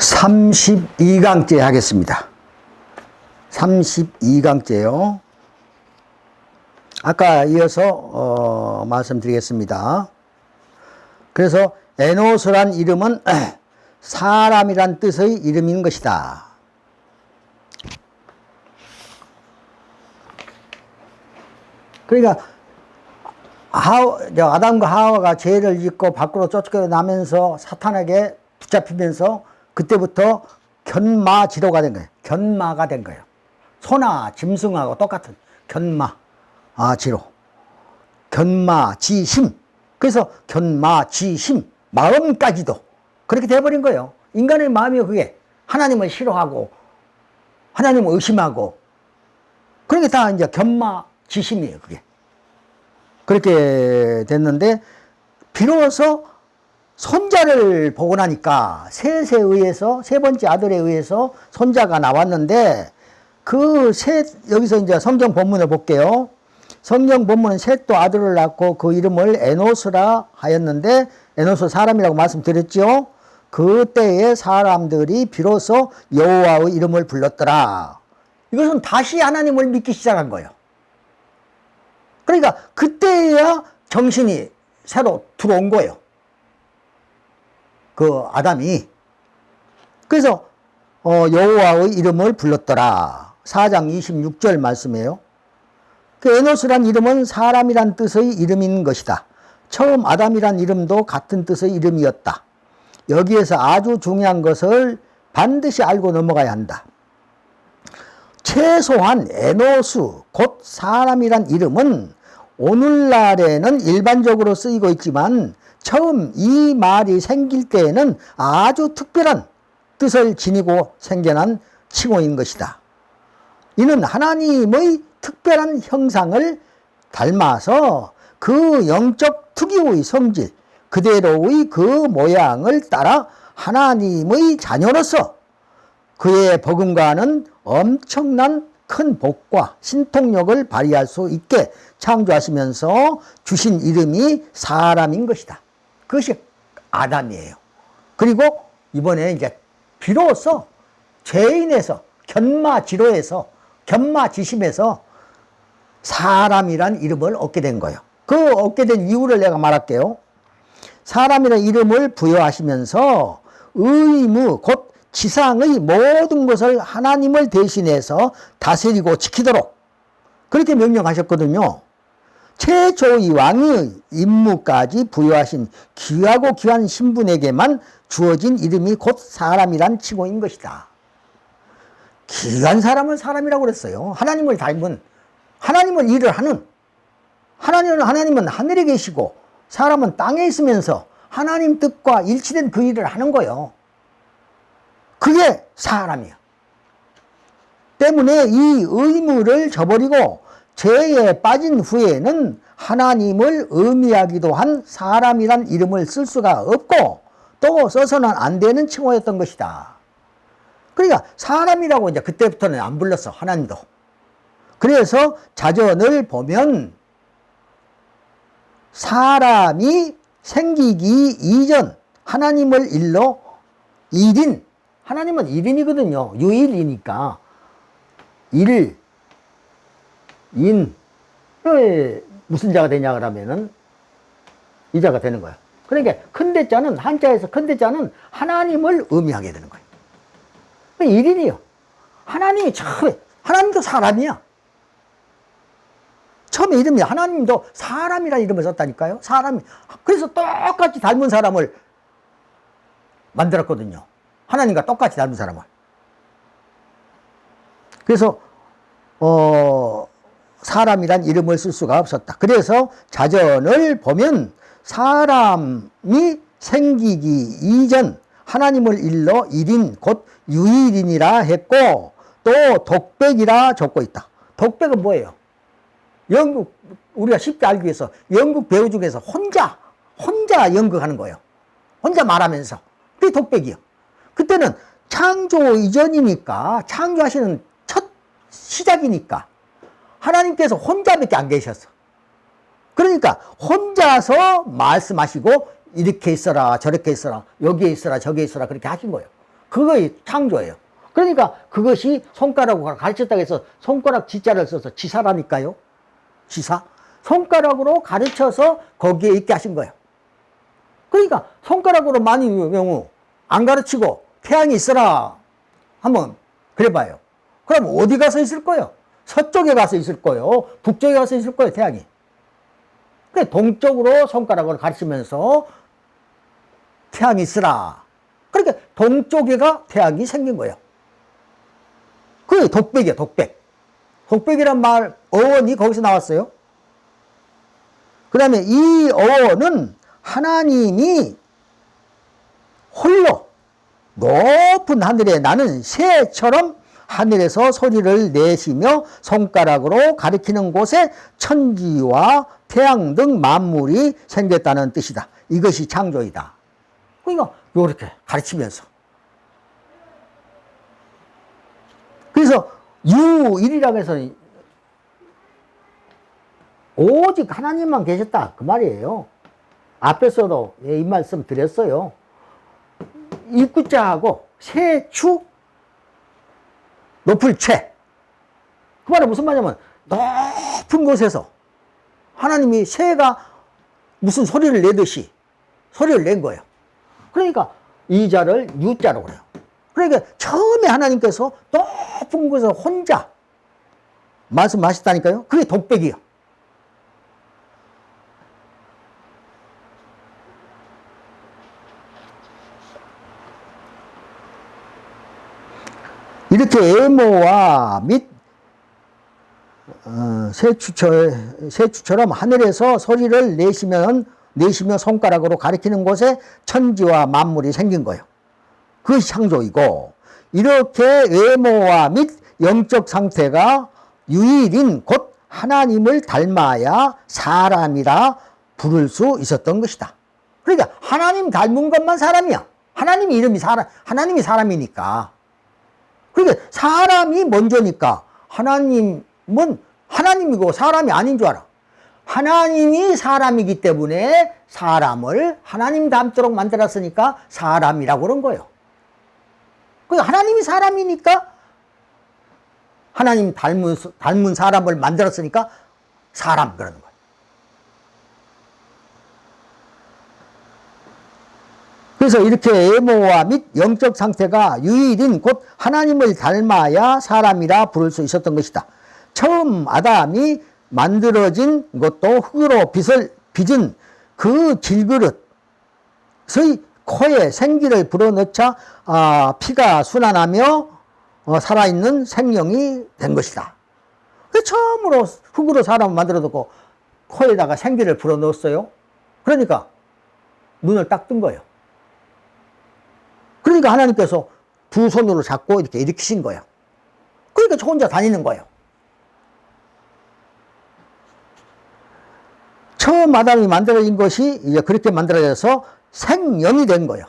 32강째 하겠습니다. 32강째요. 아까 이어서 말씀드리겠습니다. 그래서 에노스란 이름은 사람이란 뜻의 이름인 것이다. 그러니까 아담과 하와가 죄를 짓고 밖으로 쫓겨나면서 사탄에게 붙잡히면서 그때부터 견마지로가 된 거예요. 견마가 된 거예요. 소나 짐승하고 똑같은 견마지로. 견마지심. 그래서 견마지심. 마음까지도 그렇게 돼버린 거예요. 인간의 마음이 그게 하나님을 싫어하고 하나님을 의심하고 그런 게 다 이제 견마지심이에요. 그게. 그렇게 됐는데 비로소 손자를 보고 나니까 셋에 의해서 세 번째 아들에 의해서 손자가 나왔는데 여기서 이제 성경 본문을 볼게요. 성경 본문은 셋도 아들을 낳고 그 이름을 에노스라 하였는데 에노스 사람이라고 말씀드렸죠. 그때의 사람들이 비로소 여호와의 이름을 불렀더라. 이것은 다시 하나님을 믿기 시작한 거예요. 그러니까 그때야 정신이 새로 들어온 거예요. 그 아담이. 그래서 여호와의 이름을 불렀더라. 4장 26절 말씀이에요. 그 에노스란 이름은 사람이란 뜻의 이름인 것이다. 처음 아담이란 이름도 같은 뜻의 이름이었다. 여기에서 아주 중요한 것을 반드시 알고 넘어가야 한다. 최소한 에노스 곧 사람이란 이름은 오늘날에는 일반적으로 쓰이고 있지만 처음 이 말이 생길 때에는 아주 특별한 뜻을 지니고 생겨난 칭호인 것이다. 이는 하나님의 특별한 형상을 닮아서 그 영적 특유의 성질 그대로의 그 모양을 따라 하나님의 자녀로서 그의 버금가는 엄청난 큰 복과 신통력을 발휘할 수 있게 창조하시면서 주신 이름이 사람인 것이다. 그것이 아담이에요. 그리고 이번에 이제 비로소 죄인에서 견마지로에서 견마지심에서 사람이란 이름을 얻게 된 거예요. 그 얻게 된 이유를 내가 말할게요. 사람이란 이름을 부여하시면서 의무 곧 지상의 모든 것을 하나님을 대신해서 다스리고 지키도록 그렇게 명령하셨거든요. 최초의 왕의 임무까지 부여하신 귀하고 귀한 신분에게만 주어진 이름이 곧 사람이란 칭호인 것이다. 귀한 사람을 사람이라고 그랬어요. 하나님을 닮은, 하나님을 일을 하는, 하나님은 하늘에 계시고 사람은 땅에 있으면서 하나님 뜻과 일치된 그 일을 하는 거예요. 그게 사람이야. 때문에 이 의무를 저버리고 죄에 빠진 후에는 하나님을 의미하기도 한 사람이란 이름을 쓸 수가 없고 또 써서는 안 되는 칭호였던 것이다. 그러니까 사람이라고 이제 그때부터는 안 불렀어, 하나님도. 그래서 자전을 보면 사람이 생기기 이전 하나님을 일러 일인, 하나님은 일인이거든요. 유일이니까. 일, 인. 왜 무슨 자가 되냐 그러면은 이 자가 되는 거야. 그러니까 큰 대자는, 한자에서 큰 대자는 하나님을 의미하게 되는 거예요. 일인이요. 하나님이 처음에, 하나님도 사람이야. 처음에 이름이 하나님도 사람이라는 이름을 썼다니까요. 사람이. 그래서 똑같이 닮은 사람을 만들었거든요. 하나님과 똑같이 닮은 사람을. 그래서 사람이란 이름을 쓸 수가 없었다. 그래서 자전을 보면 사람이 생기기 이전 하나님을 일러 일인 곧 유일인이라 했고 또 독백이라 적고 있다. 독백은 뭐예요? 우리가 쉽게 알기 위해서 연극 배우 중에서 혼자 연극하는 거예요. 혼자 말하면서. 그게 독백이요. 그때는 창조 이전이니까, 창조하시는 첫 시작이니까 하나님께서 혼자밖에 안 계셨어. 그러니까 혼자서 말씀하시고 이렇게 있어라 저렇게 있어라 여기에 있어라 저기에 있어라 그렇게 하신 거예요. 그거의 창조예요. 그러니까 그것이 손가락으로 가르쳤다고 해서 손가락 지자를 써서 지사라니까요. 지사. 손가락으로 가르쳐서 거기에 있게 하신 거예요. 그러니까 손가락으로 많이 경우 안 가르치고 태양이 있어라 한번 그래봐요. 그럼 어디 가서 있을 거예요? 서쪽에 가서 있을 거예요. 북쪽에 가서 있을 거예요, 태양이. 그 동쪽으로 손가락으로 가르치면서 태양이 있으라. 그러니까 동쪽에가 태양이 생긴 거예요. 그게 독백이에요, 독백. 독백이란 말, 어원이 거기서 나왔어요. 그 다음에 이 어원은 하나님이 홀로 높은 하늘에 나는 새처럼 하늘에서 소리를 내시며 손가락으로 가리키는 곳에 천지와 태양 등 만물이 생겼다는 뜻이다. 이것이 창조이다. 그러니까 이렇게 가르치면서. 그래서 유일이라고 해서 오직 하나님만 계셨다 그 말이에요. 앞에서도 이 말씀 드렸어요. 입구자하고 세추 높을 채. 그 말은 무슨 말이냐면 높은 곳에서 하나님이 새가 무슨 소리를 내듯이 소리를 낸 거예요. 그러니까 이 자를 유자라고 그래요. 그러니까 처음에 하나님께서 높은 곳에서 혼자 말씀하셨다니까요. 그게 독백이에요. 이렇게 에모와 및 새추처럼 하늘에서 소리를 내시며 손가락으로 가리키는 곳에 천지와 만물이 생긴 거예요. 그것이 창조이고, 이렇게 외모와 및 영적 상태가 유일인 곧 하나님을 닮아야 사람이라 부를 수 있었던 것이다. 그러니까 하나님 닮은 것만 사람이야. 하나님 이름이 하나님이 사람이니까. 그러니까 사람이 먼저니까 하나님은 하나님이고 사람이 아닌 줄 알아. 하나님이 사람이기 때문에 사람을 하나님 닮도록 만들었으니까 사람이라고 그런 거예요. 그러니까 하나님이 사람이니까 하나님 닮은 사람을 만들었으니까 사람 그러는 거예요. 그래서 이렇게 외모와 및 영적 상태가 유일인 곧 하나님을 닮아야 사람이라 부를 수 있었던 것이다. 처음 아담이 만들어진 것도 흙으로 빚은 그 질그릇의 코에 생기를 불어넣자 피가 순환하며 살아있는 생명이 된 것이다. 처음으로 흙으로 사람을 만들어놓고 코에다가 생기를 불어넣었어요. 그러니까 눈을 딱 뜬 거예요. 그러니까 하나님께서 두 손으로 잡고 이렇게 일으키신 거예요. 그러니까 저 혼자 다니는 거예요. 처음 아담이 만들어진 것이 이제 그렇게 만들어져서 생명이 된 거예요.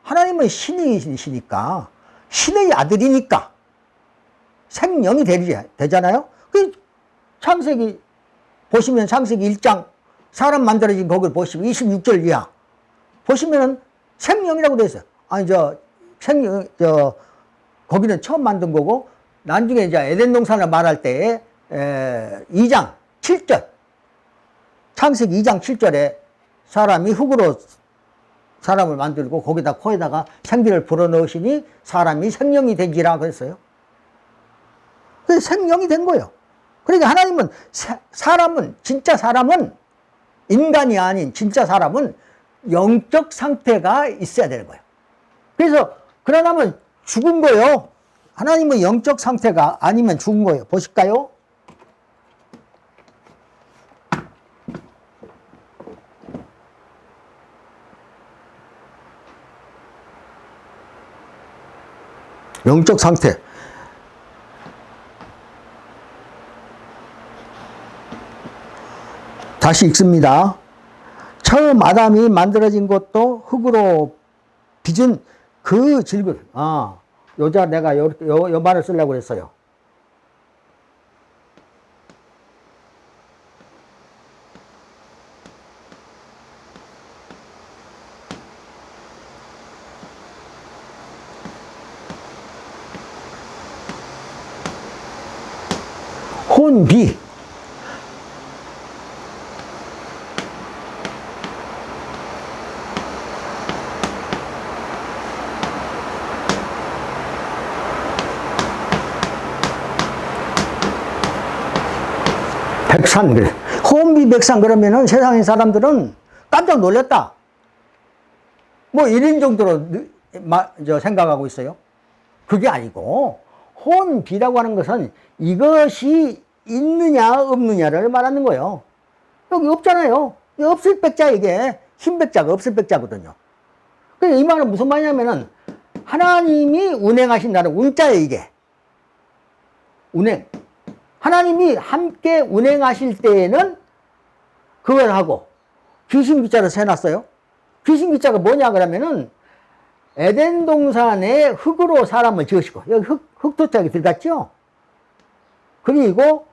하나님은 신이시니까, 신의 아들이니까 생명이 되잖아요. 그 창세기 보시면 창세기 1장 사람 만들어진 거기를 보시면 26절 이하 보시면은 생명이라고 되어 있어요. 아니 거기는 처음 만든 거고, 나중에 이제 에덴 동산을 말할 때 2장 7절 창세기 2장 7절에 사람이 흙으로 사람을 만들고 거기다 코에다가 생기를 불어넣으시니 사람이 생명이 된지라 그랬어요. 그래서 생명이 된 거예요. 그러니까 하나님은 진짜 사람은 인간이 아닌 진짜 사람은 영적 상태가 있어야 되는 거예요. 그래서 그러려면 죽은 거예요. 하나님은 영적 상태가 아니면 죽은 거예요. 보실까요? 영적 상태. 다시 읽습니다. 처음 아담이 만들어진 것도 흙으로 빚은 그 질그릇. 요자 내가 요 말을 쓰려고 했어요. 혼비. 백산, 그래. 혼비백산 그러면은 세상의 사람들은 깜짝 놀랐다. 뭐 이런 정도로 생각하고 있어요. 그게 아니고, 혼비라고 하는 것은 이것이 있느냐, 없느냐를 말하는 거예요. 여기 없잖아요. 없을 백자, 이게. 흰백자가 없을 백자거든요. 그러니까 이 말은 무슨 말이냐면은, 하나님이 운행하신다는 운자예요, 이게. 운행. 하나님이 함께 운행하실 때에는 그걸 하고, 귀신기자를 세놨어요. 귀신기자가 뭐냐, 그러면은, 에덴 동산에 흙으로 사람을 지으시고, 여기 흙토착이 들어갔죠? 그리고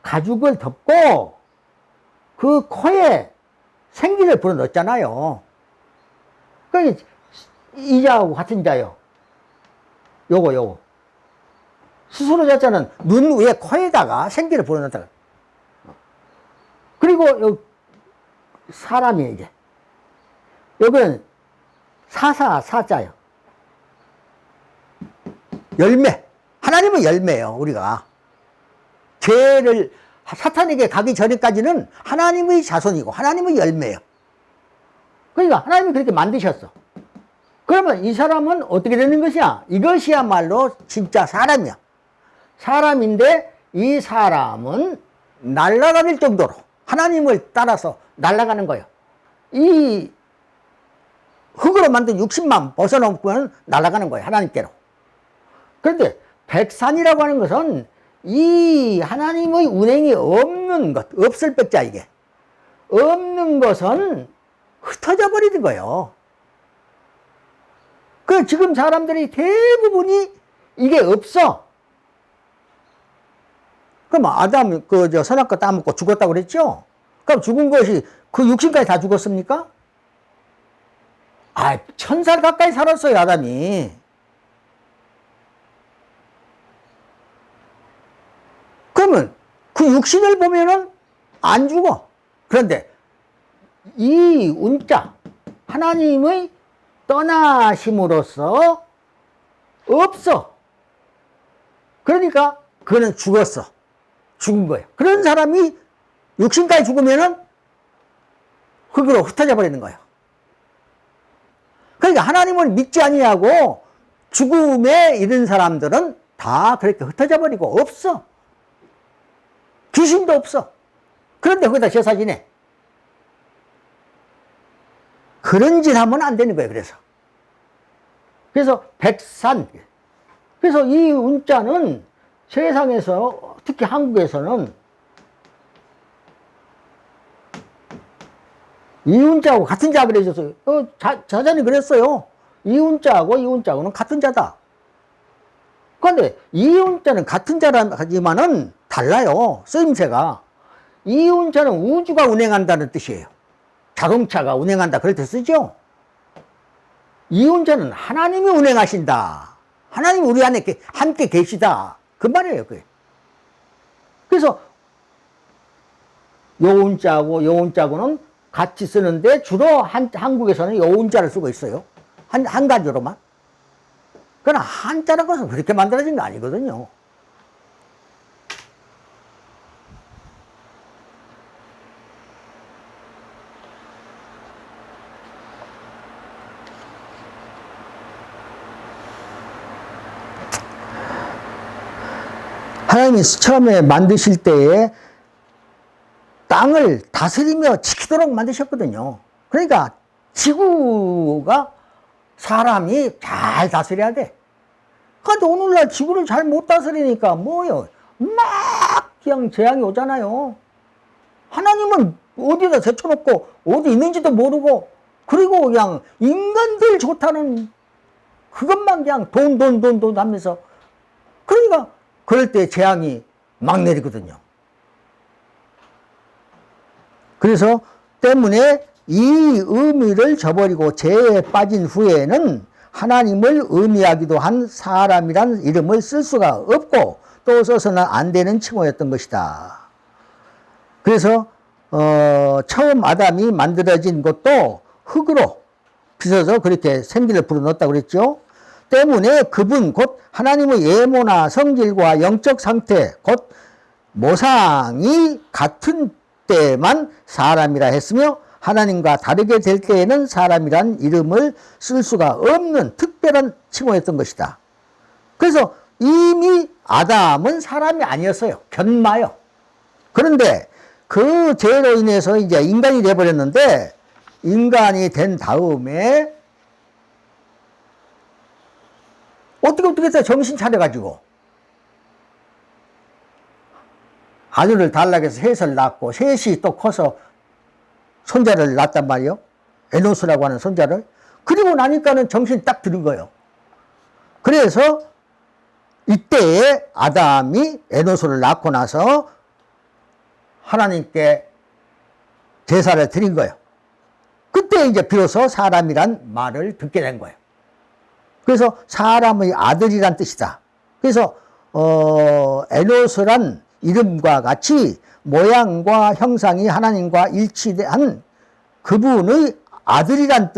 가죽을 덮고, 그 코에 생기를 불어넣었잖아요. 그러니까 이자하고 같은 자요. 요거. 스스로 자자는 눈 위에 코에다가 생기를 불어넣었다가. 그리고 요 사람이 이제. 여기는 사자요. 열매. 하나님은 열매예요, 우리가. 죄를, 사탄에게 가기 전에까지는 하나님의 자손이고, 하나님의 열매예요. 그러니까 하나님이 그렇게 만드셨어. 그러면 이 사람은 어떻게 되는 것이야? 이것이야말로 진짜 사람이야. 사람인데, 이 사람은 날아다닐 정도로 하나님을 따라서 날아가는 거예요. 이 흙으로 만든 60만 벗어넘으면 날아가는 거예요, 하나님께로. 그런데 백산이라고 하는 것은 이 하나님의 운행이 없는 것, 없을 백자, 이게. 없는 것은 흩어져 버리는 거예요. 그 지금 사람들이 대부분이 이게 없어. 그럼 아담, 선악과 따먹고 죽었다고 그랬죠? 그럼 죽은 것이 그 육신까지 다 죽었습니까? 아, 1000살 가까이 살았어요, 아담이. 그러면 그 육신을 보면은 안 죽어. 그런데 이 운자, 하나님의 떠나심으로써 없어. 그러니까 그는 죽었어. 죽은 거예요. 그런 사람이 육신까지 죽으면은 흙으로 흩어져 버리는 거예요. 그러니까 하나님을 믿지 아니하고 죽음에 이른 사람들은 다 그렇게 흩어져 버리고 없어. 귀신도 없어. 그런데 거기다 제사 지내. 그런 짓 하면 안 되는 거예요, 그래서 백산. 그래서 이 운자는 세상에서, 특히 한국에서는 이 운자하고 같은 자 그래서 자전이 그랬어요. 이 운자하고 이 운자하고는 같은 자다. 그런데 이 운자는 같은 자라지만은 달라요, 쓰임새가. 이 운자는 우주가 운행한다는 뜻이에요. 자동차가 운행한다, 그럴 때 쓰죠. 이 운자는 하나님이 운행하신다. 하나님이 우리 안에 함께 계시다. 그 말이에요, 그게. 그래서 요 운자하고 요 운자하고는 같이 쓰는데 주로 한국에서는 요 운자를 쓰고 있어요. 한 가지로만. 그러나 한자라는 것은 그렇게 만들어진 거 아니거든요. 하나님이 처음에 만드실 때에 땅을 다스리며 지키도록 만드셨거든요. 그러니까 지구가 사람이 잘 다스려야 돼. 그런데 오늘날 지구를 잘 못 다스리니까 뭐요? 막 그냥 재앙이 오잖아요. 하나님은 어디다 제쳐놓고 어디 있는지도 모르고, 그리고 그냥 인간들 좋다는 그것만 그냥 돈 하면서, 그러니까 그럴 때 재앙이 막 내리거든요. 그래서 때문에 이 의미를 저버리고 죄에 빠진 후에는 하나님을 의미하기도 한 사람이란 이름을 쓸 수가 없고, 또 써서는 안 되는 칭호였던 것이다. 그래서 처음 아담이 만들어진 것도 흙으로 빚어서 그렇게 생기를 불어넣었다고 그랬죠. 때문에 그분 곧 하나님의 예모나 성질과 영적 상태 곧 모상이 같은 때만 사람이라 했으며 하나님과 다르게 될 때에는 사람이란 이름을 쓸 수가 없는 특별한 칭호였던 것이다. 그래서 이미 아담은 사람이 아니었어요. 견마요. 그런데 그 죄로 인해서 이제 인간이 되어버렸는데, 인간이 된 다음에 어떻게 해서 정신 차려가지고 아들을 달라고 해서 셋을 낳고, 셋이 또 커서 손자를 낳았단 말이요. 에노스라고 하는 손자를. 그리고 나니까는 정신 딱 들은 거예요. 그래서 이때에 아담이 에노스를 낳고 나서 하나님께 제사를 드린 거예요. 그때 이제 비로소 사람이란 말을 듣게 된 거예요. 그래서 사람의 아들이란 뜻이다. 그래서 에노스란 이름과 같이 모양과 형상이 하나님과 일치한 그분의 아들이란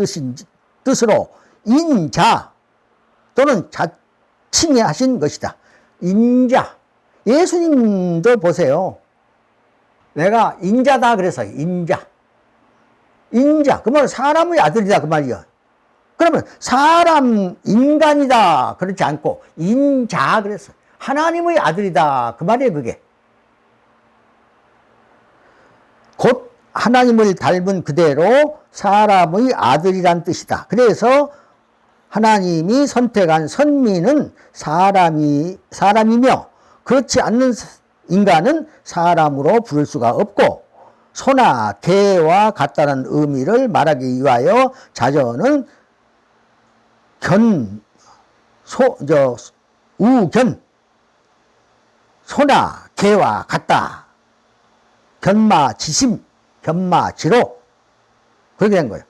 뜻으로 인자 또는 자칭하신 것이다. 인자. 예수님도 보세요. 내가 인자다 그래서 인자. 인자. 그 말은 사람의 아들이다 그 말이야. 그러면 사람, 인간이다 그렇지 않고 인자 그랬어. 하나님의 아들이다 그 말이에요 그게. 곧 하나님을 닮은 그대로 사람의 아들이란 뜻이다. 그래서 하나님이 선택한 선민은 사람이며 그렇지 않는 인간은 사람으로 부를 수가 없고, 소나 개와 같다는 의미를 말하기 위하여 자전은 우견, 소나 개와 같다. 견마지심, 견마지로 그렇게 된 거예요.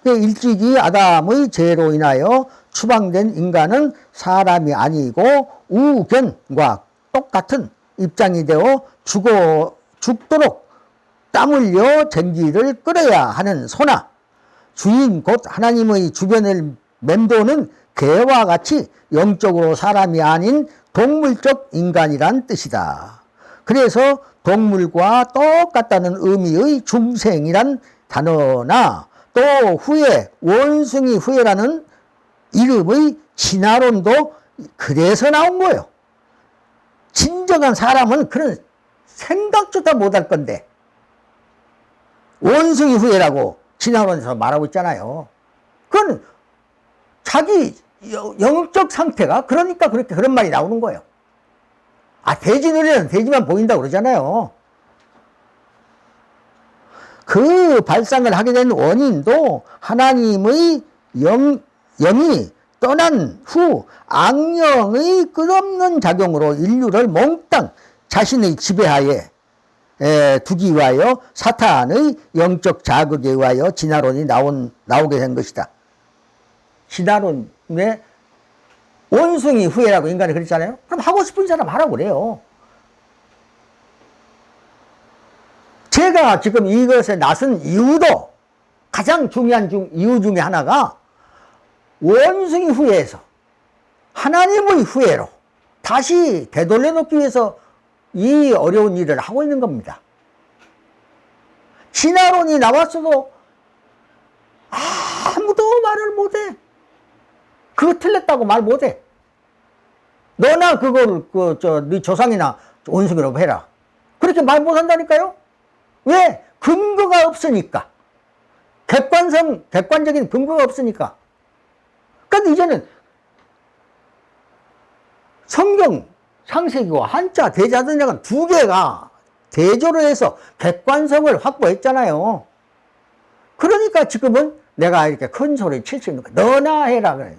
일찍이 아담의 죄로 인하여 추방된 인간은 사람이 아니고 우견과 똑같은 입장이 되어 죽도록 땀 흘려 쟁기를 끌어야 하는 소나 주인 곧 하나님의 주변을 맴도는 개와 같이 영적으로 사람이 아닌 동물적 인간이란 뜻이다. 그래서 동물과 똑같다는 의미의 중생이란 단어나 또 후에 원숭이 후예라는 이름의 진화론도 그래서 나온 거예요. 진정한 사람은 그런 생각조차 못할 건데 원숭이 후예라고 진화론에서 말하고 있잖아요. 그건 자기 영적 상태가 그러니까 그렇게 그런 말이 나오는 거예요. 돼지 눈에는 돼지만 보인다고 그러잖아요. 그 발상을 하게 된 원인도 하나님의 영이 떠난 후 악령의 끝없는 작용으로 인류를 몽땅 자신의 지배하에 두기 위하여 사탄의 영적 자극에 의하여 진화론이 나오게 된 것이다. 진화론에 원숭이 후예라고 인간이 그랬잖아요. 그럼 하고 싶은 사람 하라고 그래요. 제가 지금 이것에 나선 이유도 가장 중요한 이유 중에 하나가 원숭이 후예에서 하나님의 후예로 다시 되돌려 놓기 위해서 이 어려운 일을 하고 있는 겁니다. 진화론이 나왔어도 아무도 말을 못해. 그거 틀렸다고 말 못해. 너나 그걸 네 조상이나 원숭이라고 해라. 그렇게 말 못한다니까요. 왜? 근거가 없으니까. 객관적인 근거가 없으니까. 그런데 이제는 성경 창세기와 한자 대자전자가 두 개가 대조를 해서 객관성을 확보했잖아요. 그러니까 지금은 내가 이렇게 큰 소리 칠 수 있는 거야. 너나 해라 그래.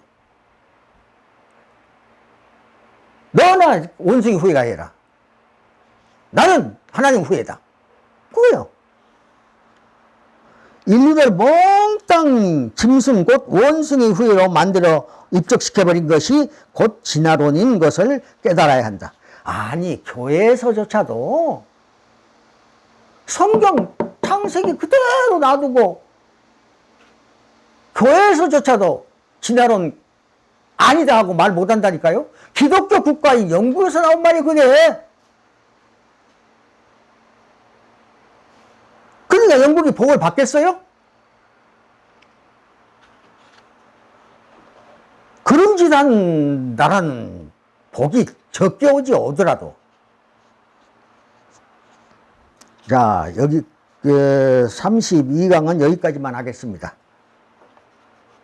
너나 원숭이 후예가 해라. 나는 하나님 후예다. 그거예요. 인류를 몽땅 짐승 곧 원숭이 후예로 만들어 입적시켜버린 것이 곧 진화론인 것을 깨달아야 한다. 아니, 교회에서조차도 성경 창세기 그대로 놔두고 교회에서조차도 진화론 아니다 하고 말 못한다니까요. 기독교 국가인 영국에서 나온 말이 그래. 그러니까 영국이 복을 받겠어요? 그런 짓 한 나라는 복이 적게 오지 오더라도. 자, 여기 32강은 여기까지만 하겠습니다.